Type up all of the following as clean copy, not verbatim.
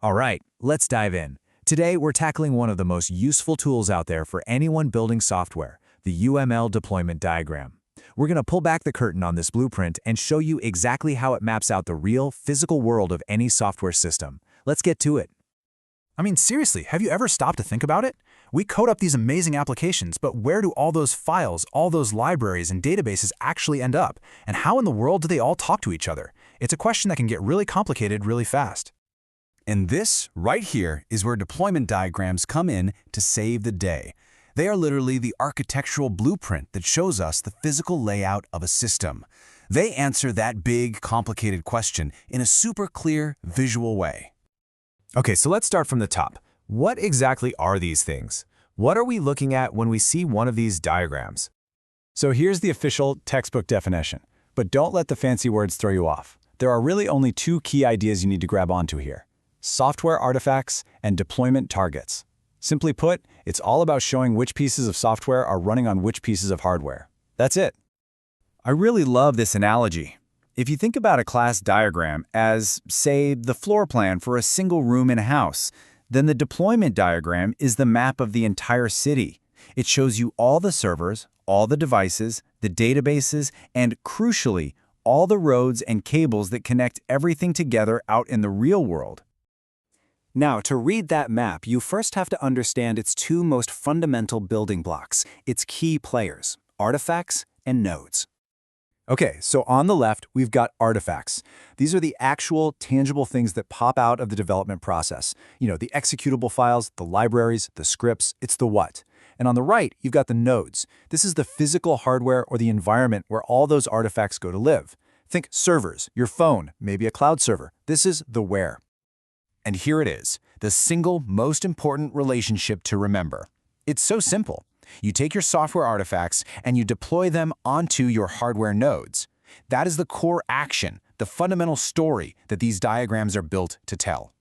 All right, let's dive in. Today, we're tackling one of the most useful tools out there for anyone building software, the UML deployment diagram. We're going to pull back the curtain on this blueprint and show you exactly how it maps out the real, physical world of any software system. Let's get to it. I mean, seriously, have you ever stopped to think about it? We code up these amazing applications, but where do all those files, all those libraries and databases actually end up? And how in the world do they all talk to each other? It's a question that can get really complicated really fast. And this, right here, is where deployment diagrams come in to save the day. They are literally the architectural blueprint that shows us the physical layout of a system. They answer that big, complicated question in a super clear, visual way. Okay, so let's start from the top. What exactly are these things? What are we looking at when we see one of these diagrams? So here's the official textbook definition, but don't let the fancy words throw you off. There are really only two key ideas you need to grab onto here: software artifacts and deployment targets. Simply put, it's all about showing which pieces of software are running on which pieces of hardware. That's it. I really love this analogy. If you think about a class diagram as, say, the floor plan for a single room in a house, then the deployment diagram is the map of the entire city. It shows you all the servers, all the devices, the databases, and, crucially, all the roads and cables that connect everything together out in the real world. Now, to read that map, you first have to understand its two most fundamental building blocks, its key players, artifacts and nodes. Okay, so on the left, we've got artifacts. These are the actual, tangible things that pop out of the development process. You know, the executable files, the libraries, the scripts, it's the what. And on the right, you've got the nodes. This is the physical hardware or the environment where all those artifacts go to live. Think servers, your phone, maybe a cloud server. This is the where. And here it is, the single most important relationship to remember. It's so simple. You take your software artifacts and you deploy them onto your hardware nodes. That is the core action, the fundamental story that these diagrams are built to tell.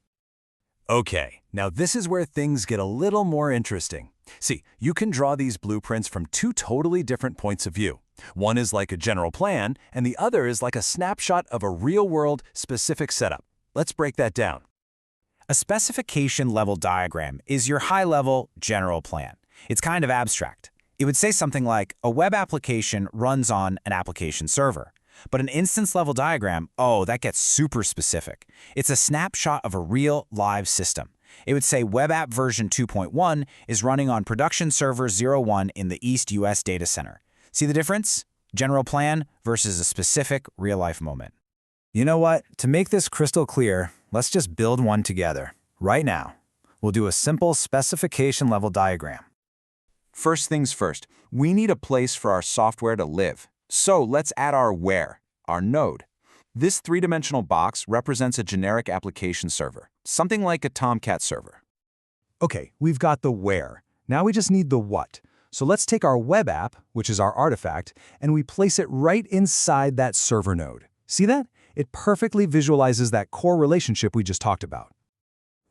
Okay, now this is where things get a little more interesting. See, you can draw these blueprints from two totally different points of view. One is like a general plan, and the other is like a snapshot of a real-world specific setup. Let's break that down. A specification level diagram is your high-level general plan. It's kind of abstract. It would say something like, a web application runs on an application server. But an instance-level diagram, oh, that gets super specific. It's a snapshot of a real, live system. It would say web app version 2.1 is running on production server 01 in the East US data center. See the difference? General plan versus a specific, real-life moment. You know what? To make this crystal clear, let's just build one together. Right now, we'll do a simple specification level diagram. First things first, we need a place for our software to live. So let's add our where, our node. This three-dimensional box represents a generic application server, something like a Tomcat server. Okay, we've got the where. Now we just need the what. So let's take our web app, which is our artifact, and we place it right inside that server node. See that? It perfectly visualizes that core relationship we just talked about.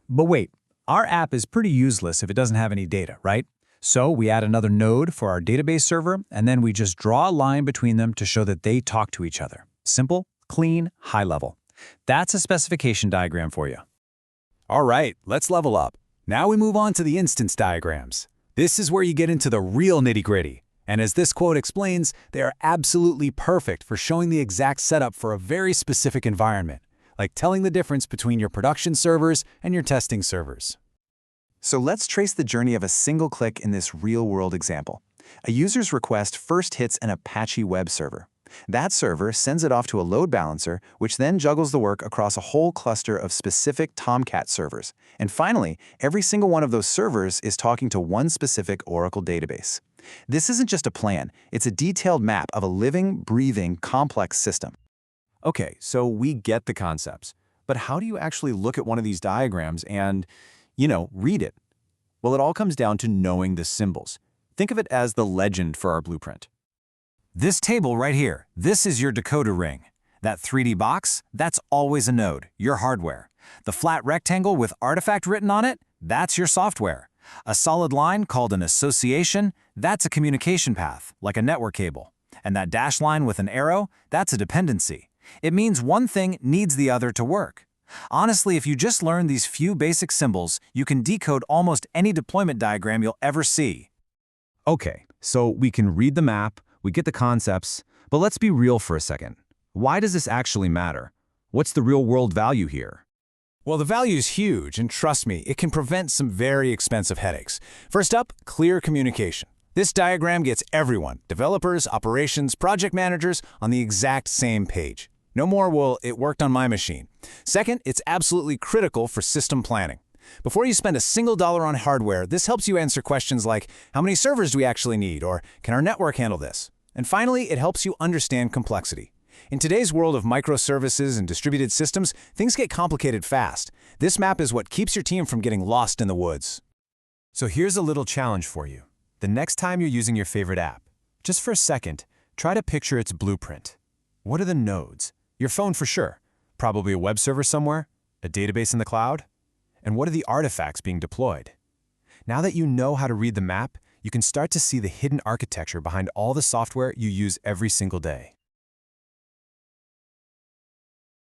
But wait, our app is pretty useless if it doesn't have any data, right? So we add another node for our database server, and then we just draw a line between them to show that they talk to each other. Simple, clean, high level. That's a specification diagram for you. All right, let's level up. Now we move on to the instance diagrams. This is where you get into the real nitty-gritty. And as this quote explains, they are absolutely perfect for showing the exact setup for a very specific environment, like telling the difference between your production servers and your testing servers. So let's trace the journey of a single click in this real-world example. A user's request first hits an Apache web server. That server sends it off to a load balancer, which then juggles the work across a whole cluster of specific Tomcat servers. And finally, every single one of those servers is talking to one specific Oracle database. This isn't just a plan, it's a detailed map of a living, breathing, complex system. Okay, so we get the concepts. But how do you actually look at one of these diagrams and, read it? Well, it all comes down to knowing the symbols. Think of it as the legend for our blueprint. This table right here, this is your decoder ring. That 3D box, that's always a node, your hardware. The flat rectangle with artifact written on it, that's your software. A solid line called an association, that's a communication path, like a network cable. And that dashed line with an arrow, that's a dependency. It means one thing needs the other to work. Honestly, if you just learn these few basic symbols, you can decode almost any deployment diagram you'll ever see. Okay, so we can read the map, we get the concepts, but let's be real for a second. Why does this actually matter? What's the real-world value here? Well, the value is huge, and trust me, it can prevent some very expensive headaches. First up, clear communication. This diagram gets everyone, developers, operations, project managers, on the exact same page. No more, well, it worked on my machine. Second, it's absolutely critical for system planning. Before you spend a single dollar on hardware, this helps you answer questions like, how many servers do we actually need, or can our network handle this? And finally, it helps you understand complexity. In today's world of microservices and distributed systems, things get complicated fast. This map is what keeps your team from getting lost in the woods. So here's a little challenge for you. The next time you're using your favorite app, just for a second, try to picture its blueprint. What are the nodes? Your phone for sure. Probably a web server somewhere, a database in the cloud. And what are the artifacts being deployed? Now that you know how to read the map, you can start to see the hidden architecture behind all the software you use every single day.